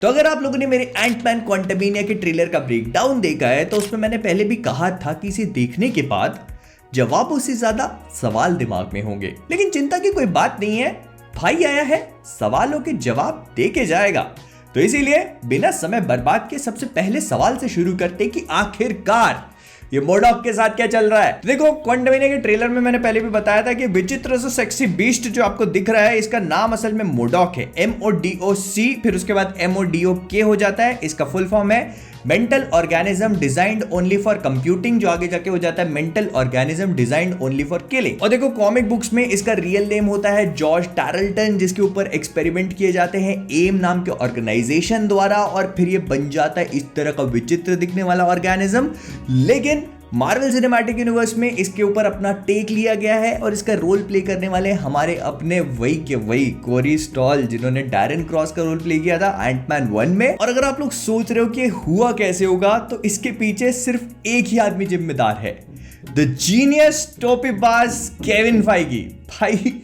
तो अगर आप लोगों ने मेरे एंटमैन क्वांटमेनिया के ट्रेलर का ब्रेकडाउन देखा है तो उसमें मैंने पहले भी कहा था कि इसे देखने के बाद जवाबों से ज्यादा सवाल दिमाग में होंगे। लेकिन चिंता की कोई बात नहीं है, भाई आया है सवालों के जवाब दे के जाएगा। तो इसीलिए बिना समय बर्बाद के सबसे पहले सवाल से शुरू करते कि आखिरकार ये मोडॉक के साथ क्या चल रहा है। देखो, क्वांटमेनिया के ट्रेलर में मैंने पहले भी बताया था कि विचित्र सा सेक्सी बीस्ट जो आपको दिख रहा है, इसका नाम असल में मोडॉक है। MODOC, फिर उसके बाद MODOK हो जाता है। इसका फुल फॉर्म है mental organism designed only for computing, जो आगे जाके हो जाता है mental organism designed only for killing. और देखो, कॉमिक बुक्स में इसका रियल नेम होता है जॉर्ज टैरल्टन, जिसके ऊपर एक्सपेरिमेंट किए जाते हैं एम नाम के ऑर्गेनाइजेशन द्वारा, और फिर ये बन जाता है इस तरह का विचित्र दिखने वाला ऑर्गेनिज्म। लेकिन मार्वल सिनेमैटिक यूनिवर्स में इसके ऊपर अपना टेक लिया गया है और इसका रोल प्ले करने वाले हमारे अपने वही के वही कोरी स्टॉल, जिन्होंने डैरन क्रॉस का रोल प्ले किया था एंटमैन 1 में। और अगर आप लोग सोच रहे हो कि हुआ कैसे होगा, तो इसके पीछे सिर्फ एक ही आदमी जिम्मेदार है, द जीनियस टोपीबाज केविन फाइगी। भाई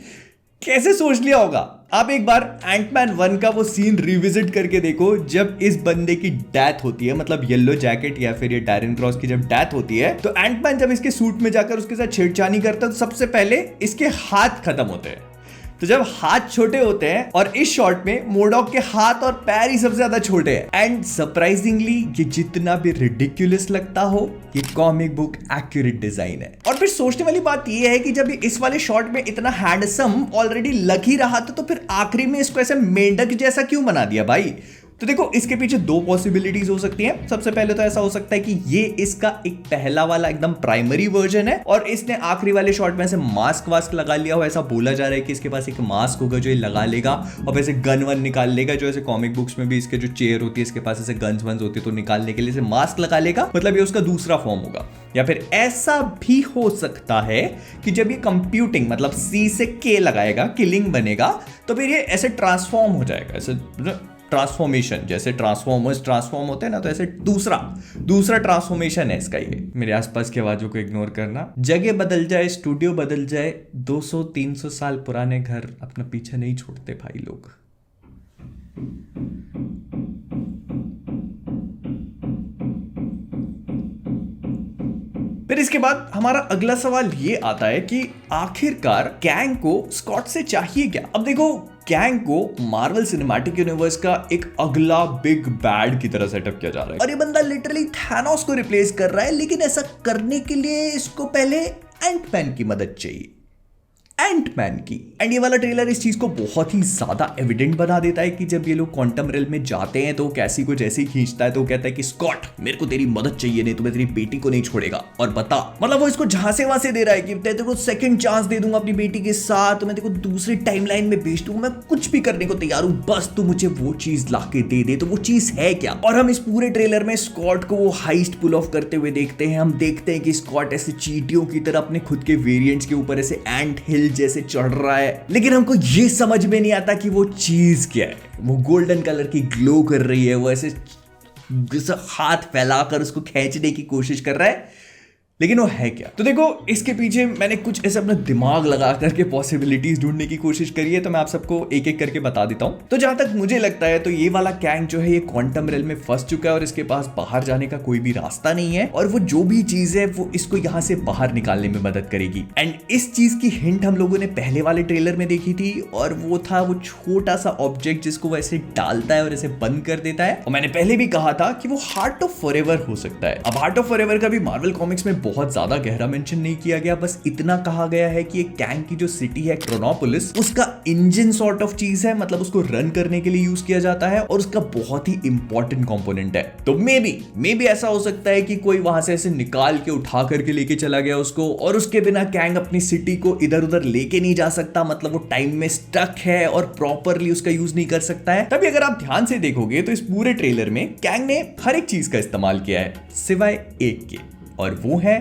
कैसे सोच लिया होगा। आप एक बार एंटमैन 1 का वो सीन रिविजिट करके देखो, जब इस बंदे की डेथ होती है, मतलब येलो जैकेट या फिर ये डैरन क्रॉस की जब डेथ होती है, तो एंटमैन जब इसके सूट में जाकर उसके साथ छेड़छानी करता है तो सबसे पहले इसके हाथ खत्म होते हैं। तो जब हाथ छोटे होते हैं, और इस शॉट में मोडॉक के हाथ और पैर ही सबसे ज्यादा छोटे हैं। एंड सरप्राइजिंगली ये जितना भी रिडिकुलस लगता हो, ये कॉमिक बुक एक्यूरेट डिजाइन है। और फिर सोचने वाली बात ये है कि जब इस वाले शॉट में इतना हैंडसम ऑलरेडी लग ही रहा था, तो फिर आखिरी में इसको ऐसे मेंढक जैसा क्यों बना दिया भाई। तो देखो, इसके पीछे दो पॉसिबिलिटीज हो सकती हैं। सबसे पहले तो ऐसा हो सकता है कि ये इसका एक पहला वाला एकदम प्राइमरी वर्जन है, और इसने आखिरी वाले शॉट में ऐसे मास्क वास्क लगा लिया हो। ऐसा बोला जा रहा है कि इसके पास एक मास्क होगा जो ये लगा लेगा और वैसे गन वन निकाल लेगा, जो ऐसे कॉमिक बुक्स में भी इसके जो चेयर होती है, इसके पास ऐसे गन्स वन्स होती है, तो निकालने के लिए इसे मास्क लगा लेगा, मतलब ये उसका दूसरा फॉर्म होगा। या फिर ऐसा भी हो सकता है कि जब ये कंप्यूटिंग मतलब C से K लगाएगा, किलिंग बनेगा, तो फिर ये ऐसे ट्रांसफॉर्म हो जाएगा, ऐसे ट्रांसफॉर्मेशन, जैसे ट्रांसफॉर्मर्स ट्रांसफॉर्म होते हैं ना, तो ऐसे दूसरा ट्रांसफॉर्मेशन है इसका। ये मेरे आसपास की आवाजों को इग्नोर करना। जगह बदल जाए, स्टूडियो बदल जाए, 200-300 साल पुराने घर अपना पीछे नहीं छोड़ते भाई लोग। फिर इसके बाद हमारा अगला सवाल ये आता है कि आखिरकार कैंग को स्कॉट से चाहिए क्या। अब देखो, कैंग को मार्वल सिनेमैटिक यूनिवर्स का एक अगला बिग बैड की तरह सेटअप किया जा रहा है, और ये बंदा लिटरली थैनोस को रिप्लेस कर रहा है। लेकिन ऐसा करने के लिए इसको पहले एंटमैन की मदद चाहिए, एंटमैन की। एंड ये वाला ट्रेलर इस चीज को बहुत ही ज्यादा एविडेंट बना देता है कि जब ये लोग क्वांटम रेल में जाते हैं तो कैसी को जैसे ही खींचता है तो वो कहता है कि स्कॉट, मेरे को तेरी मदद चाहिए, नहीं तो मैं तेरी बेटी को नहीं छोड़ेगा। और बता, मतलब वो इसको झांसे वासे दे रहा है कि तेरे को सेकंड चांस दे दूंगा अपनी बेटी के साथ, मैं तेरे को दूसरी टाइमलाइन में भेज दूंगा, मैं कुछ भी करने को तैयार हूं, बस तू मुझे वो चीज ला के दे दे। तो वो चीज है क्या। और हम इस पूरे ट्रेलर में स्कॉट को वो हाइस्ट पुल ऑफ करते हुए देखते हैं। हम देखते हैं कि स्कॉट ऐसे चींटियों की तरह अपने खुद के वेरिएंट्स के ऊपर ऐसे एंट हिल जैसे चढ़ रहा है, लेकिन हमको ये समझ में नहीं आता कि वो चीज क्या है। वो गोल्डन कलर की ग्लो कर रही है, वो ऐसे हाथ फैलाकर उसको खींचने की कोशिश कर रहा है, लेकिन वो है क्या। तो देखो, इसके पीछे मैंने कुछ ऐसे अपना दिमाग लगा करके पॉसिबिलिटीज ढूंढने की कोशिश करी है, तो मैं आप सबको एक एक करके बता देता हूं। तो जहां तक मुझे लगता है, तो ये वाला कैंग जो है ये क्वांटम रेल में फंस चुका है और इसके पास बाहर जाने का कोई भी रास्ता नहीं है, और वो जो भी चीज है वो इसको यहां से बाहर निकालने में मदद करेगी। एंड इस चीज की हिंट हम लोगों ने पहले वाले ट्रेलर में देखी थी, और वो था वो छोटा सा ऑब्जेक्ट जिसको वो ऐसे डालता है और ऐसे बंद कर देता है। और मैंने पहले भी कहा था कि वो हार्ट ऑफ फॉरएवर हो सकता है। अब हार्ट ऑफ फॉरएवर का भी मार्वल कॉमिक्स में बहुत ज्यादा गहरा मेंशन नहीं किया गया, बस इतना कहा गया है कि कैंग की जो सिटी है क्रोनोपोलिस, उसका इंजन सॉर्ट ऑफ चीज है, मतलब उसको रन करने के लिए यूज किया जाता है और उसका बहुत ही इंपॉर्टेंट कंपोनेंट है। तो मे बी ऐसा हो सकता है कि कोई वहां से ऐसे निकाल के उठा करके लेके चला गया उसको, और उसके बिना कैंग अपनी सिटी को इधर उधर लेके नहीं जा सकता, मतलब वो टाइम में स्टक है और प्रॉपरली उसका यूज नहीं कर सकता है। तभी अगर आप ध्यान से देखोगे तो इस पूरे ट्रेलर में कैंग ने हर एक चीज का इस्तेमाल किया है सिवाय एक के, और वो है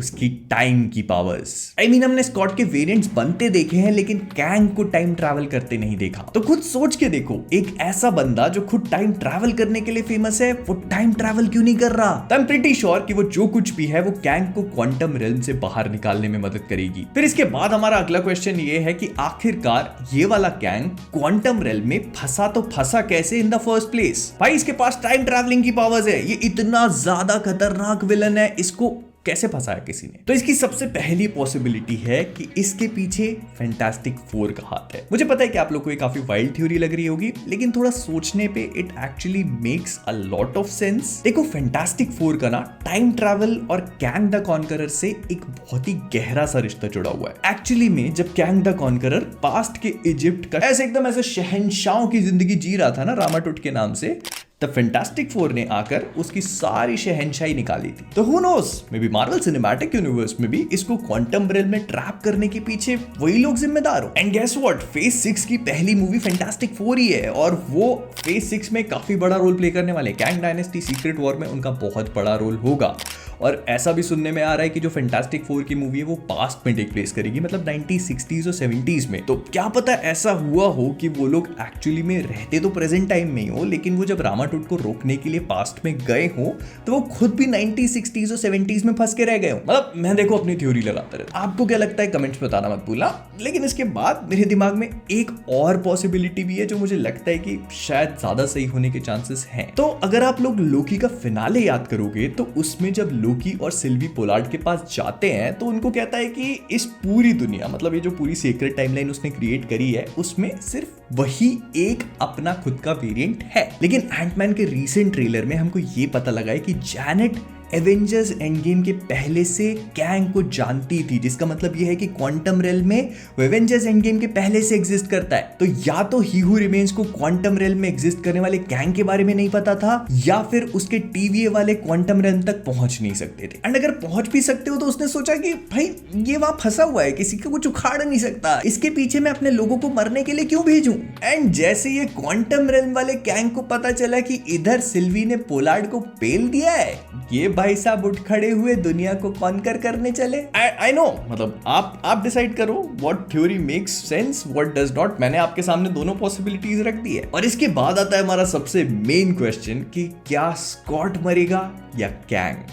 उसकी टाइम की पावर्स। आई मीन हमने स्कॉट के वेरिएंट्स बनते देखे हैं लेकिन कैंग को टाइम ट्रैवल करते नहीं देखा। तो खुद सोच के देखो, एक ऐसा बंदा जो खुद टाइम ट्रैवल करने के लिए फेमस है, वो टाइम ट्रैवल क्यों नहीं कर रहा? आई एम प्रीटी श्योर कि वो जो कुछ भी है वो कैंग को क्वांटम रिल्म से बाहर निकालने में मदद करेगी। फिर इसके बाद हमारा अगला क्वेश्चन ये है कि आखिरकार ये वाला कैंग क्वांटम रिल्म में फंसा तो फंसा कैसे इन द फर्स्ट प्लेस? भाई इसके पास टाइम ट्रैवलिंग की पावर्स है, ये इतना ज्यादा खतरनाक विलन है, इसको कैसे फंसाया किसी ने? तो इसकी सबसे पहली पॉसिबिलिटी है कि इसके पीछे फैंटास्टिक फोर का हाथ है। मुझे पता है कि आप लोग को ये काफी वाइल्ड थ्योरी लग रही होगी, लेकिन थोड़ा सोचने पे it actually makes a lot of sense. देखो फैंटास्टिक फोर का ना टाइम ट्रैवल और कैंग द कॉन्करर से एक बहुत ही गहरा सा रिश्ता जुड़ा हुआ है। एक्चुअली में जब कैंग द कॉन्करर पास्ट के इजिप्ट का ऐसे शहंशाहों की जिंदगी जी रहा था ना रामाटुट के नाम से, तब फैंटास्टिक फोर ने आकर उसकी सारी शहंशाही निकाली थी। तो who knows, may be Marvel cinematic universe में भी इसको क्वांटम रिल्म में ट्रैप करने के पीछे वही लोग जिम्मेदार हो। एंड गेस व्हाट, फेज 6 की पहली मूवी फैंटास्टिक फोर ही है और वो फेज 6 में काफी बड़ा रोल प्ले करने वाले। कैंग डायनेस्टी सीक्रेट वॉर में उनका बहुत बड़ा रोल होगा। और ऐसा भी सुनने में आ रहा है कि जो फैंटास्टिक फोर की मूवी है वो पास्ट में टेक प्लेस करेगी, मतलब 90s, 60s और 70s में। तो क्या पता ऐसा हुआ हो कि वो लोग एक्चुअली में रहते तो प्रेजेंट टाइम में ही हो, लेकिन वो जब रामाटुट को रोकने के लिए पास्ट में गए हो तो वो खुद भी 90s, 60s और 70s में फंस के रह गए हो। मतलब मैं देखो अपनी थ्योरी लगाता रहता, आपको क्या लगता है कमेंट्स में बताना मत भूलना। लेकिन इसके बाद मेरे दिमाग में एक और पॉसिबिलिटी भी है जो मुझे लगता है कि शायद ज्यादा सही होने के चांसेस हैं। तो अगर आप लोग लोकी का फिनाले याद करोगे तो उसमें जब लोकी और सिल्वी पोलार्ड के पास जाते हैं तो उनको कहता है कि इस पूरी दुनिया, मतलब ये जो पूरी सीक्रेट टाइमलाइन उसने क्रिएट करी है, उसमें सिर्फ वही एक अपना खुद का वेरिएंट है। लेकिन एंटमैन के रीसेंट ट्रेलर में हमको ये पता लगा है कि जैनेट एवेंजर्स एंड गेम के पहले से कैंग को जानती थी, जिसका मतलब यह है कि क्वांटम रेल्म में वो एवेंजर्स एंड गेम के पहले से एग्जिस्ट करता है। तो या तो ही हू रिमेन्स को क्वांटम रेल्म में एग्जिस्ट करने वाले कैंग के बारे में नहीं पता था, या फिर उसके टीवीए वाले क्वांटम रेल्म तक पहुंच नहीं सकते थे। एंड अगर पहुंच भी सकते हो तो उसने सोचा कि भाई ये वहां फंसा हुआ है, किसी का कुछ उखाड़ नहीं सकता, इसके पीछे मैं अपने लोगों को मरने के लिए क्यों भेजूं। एंड जैसे ये क्वांटम रेल्म वाले कैंग को पता चला कि इधर सिल्वी ने पोलार्ड को पेल दिया है, ये भाई साहब उठ खड़े हुए दुनिया को कॉन्कर करने चले। आई नो, मतलब आप डिसाइड करो what theory makes sense, what does not. मैंने आपके सामने दोनों पॉसिबिलिटीज रख दी है। और इसके बाद आता है हमारा सबसे मेन क्वेश्चन कि क्या स्कॉट मरेगा या कैंग।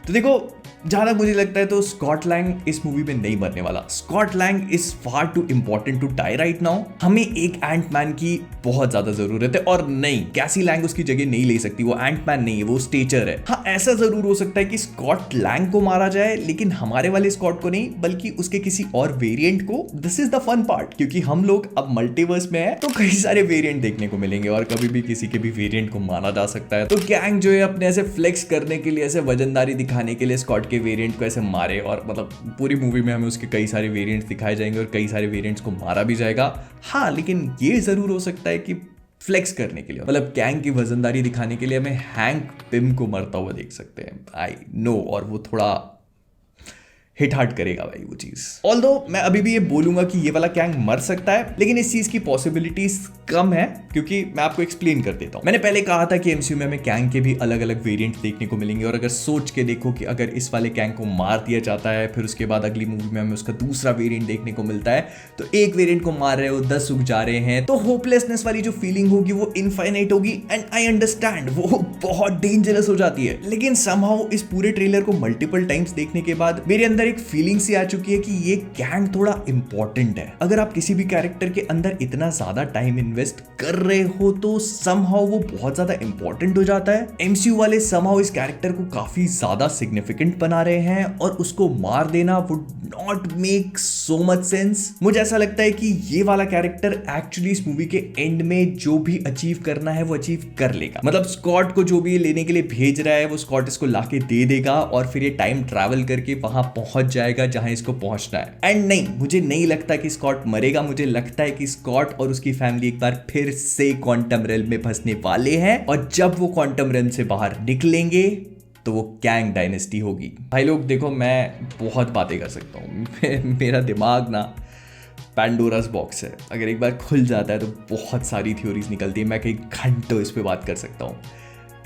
तो देखो जहां तक मुझे लगता है तो स्कॉट लैंग इस मूवी में नहीं मरने वाला। Scott Lang is far to important to die right now. हमें एक एंटमैन की बहुत ज्यादा जरूरत है, और नहीं, कैसी लैंग उसकी जगह नहीं ले सकती। वो एंटमैन नहीं है, वो स्टेचर है। हाँ, ऐसा जरूर हो सकता है कि स्कॉट लैंग को मारा जाए, लेकिन हमारे वाले स्कॉट को नहीं, बल्कि उसके किसी और वेरिएंट को। This is the fun part, क्योंकि हम लोग अब मल्टीवर्स में है तो कई सारे वेरिएंट देखने को मिलेंगे और कभी भी किसी के भी वेरिएंट को मारा जा सकता है। तो कैंग जो है अपने ऐसे फ्लेक्स करने के लिए, ऐसे वजनदारी दिखाने के लिए स्कॉट के वेरिएंट को ऐसे मारे, और मतलब पूरी मूवी में हमें उसके कई सारे वेरिएंट्स दिखाए जाएंगे और कई सारे वेरिएंट्स को मारा भी जाएगा। हाँ, लेकिन ये जरूर हो सकता है कि फ्लेक्स करने के लिए, मतलब कैंग की वजनदारी दिखाने के लिए हमें हैंक पिम को मरता हुआ देख सकते हैं। आई नो, और वो थोड़ा हिट हार्ट करेगा भाई वो चीज। ऑल्दो मैं अभी भी ये बोलूंगा कि ये वाला कैंग मर सकता है, लेकिन इस चीज की पॉसिबिलिटीज कम है, क्योंकि मैं आपको एक्सप्लेन कर देता हूं। मैंने पहले कहा था कि एमसीयू में हमें कैंग के भी अलग अलग वेरिएंट देखने को मिलेंगे, और अगर सोच के देखो कि अगर इस वाले कैंग को मार दिया जाता है, फिर उसके बाद अगली मूवी में हमें उसका दूसरा वेरिएंट देखने को मिलता है, तो एक वेरिएंट को मार रहे हो, 10 उग जा रहे हैं, तो होपलेसनेस वाली जो फीलिंग होगी वो इनफाइनाइट होगी। एंड आई अंडरस्टैंड वो बहुत डेंजरस हो जाती है, लेकिन समहाउ इस पूरे ट्रेलर को मल्टीपल टाइम्स देखने के बाद मेरे अंदर एक फीलिंग सी आ चुकी है कि ये कैंग थोड़ा इंपॉर्टेंट है। अगर आप किसी भी कैरेक्टर के अंदर इतना ज्यादा टाइम इन्वेस्ट कर रहे हो तो समहाउ वो बहुत ज्यादा इंपॉर्टेंट हो जाता है। एमसीयू वाले समहाउ इस कैरेक्टर को काफी ज्यादा सिग्निफिकेंट बना रहे हैं, और उसको मार देना would not make so much sense. मुझे ऐसा लगता है कि ये वाला कैरेक्टर एक्चुअली इस मूवी के एंड में जो भी अचीव करना है वो अचीव कर लेगा। मतलब स्कॉट को जो भी लेने के लिए भेज रहा है वो स्कॉट इसको लाके दे देगा, और फिर ये टाइम ट्रैवल करके वहां पहुंच जाएगा जहां इसको पहुंचना है। एंड नहीं, मुझे नहीं लगता कि स्कॉट मरेगा। मुझे लगता है कि स्कॉट और उसकी फैमिली एक बार फिर से क्वांटम रेल्म में फंसने वाले हैं, और जब वो क्वांटम रेल्म से बाहर निकलेंगे तो वो कैंग डायनेस्टी होगी। भाई लोग देखो, मैं बहुत बातें कर सकता हूँ मेरा दिमाग ना पैंडोरास बॉक्स है। अगर एक बार खुल जाता है तो बहुत सारी थ्योरीज निकलती है। मैं कई घंटों इस पे बात कर सकता हूँ।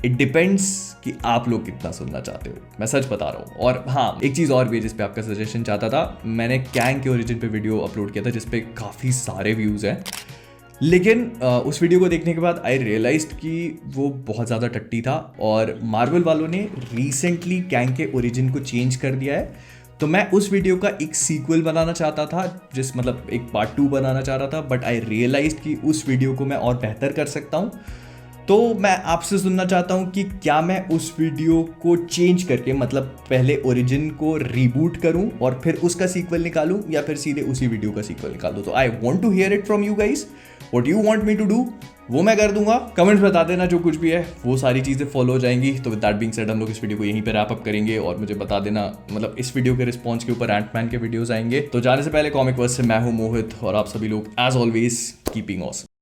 इट डिपेंड्स कि आप लोग कितना सुनना चाहते हो, मैं सच बता रहा हूँ। और हाँ, एक चीज़ और भी है जिस पे आपका सजेशन चाहता था, मैंने कैंग के ओरिजिन पे वीडियो अपलोड किया था जिसपे काफ़ी सारे व्यूज़ हैं, लेकिन उस वीडियो को देखने के बाद आई रियलाइज्ड कि वो बहुत ज़्यादा टट्टी था और मार्वल वालों ने रिसेंटली कैंग के ओरिजिन को चेंज कर दिया है। तो मैं उस वीडियो का एक सीक्वल बनाना चाहता था, मतलब एक पार्ट 2 बनाना चाह रहा था, बट आई रियलाइज्ड कि उस वीडियो को मैं और बेहतर कर सकता हूँ। तो मैं आपसे सुनना चाहता हूँ कि क्या मैं उस वीडियो को चेंज करके, मतलब पहले ओरिजिन को रीबूट करूँ और फिर उसका सीक्वल निकालूँ, या फिर सीधे उसी वीडियो का सीक्वल निकालूँ। तो I want to hear it from you guys, what you want me to do, वो मैं कर दूंगा। कमेंट्स बता देना, जो कुछ भी है वो सारी चीज़ें फॉलो हो जाएंगी। तो विद दैट बीइंग सेड हम लोग इस वीडियो को यहीं पे रैप अप करेंगे और मुझे बता देना, मतलब इस वीडियो के रिस्पॉन्स के ऊपर एंटमैन के वीडियोस आएंगे। तो जाने से पहले कॉमिक वर्स से मैं हूँ मोहित और आप सभी लोग एज ऑलवेज कीपिंग ऑसम।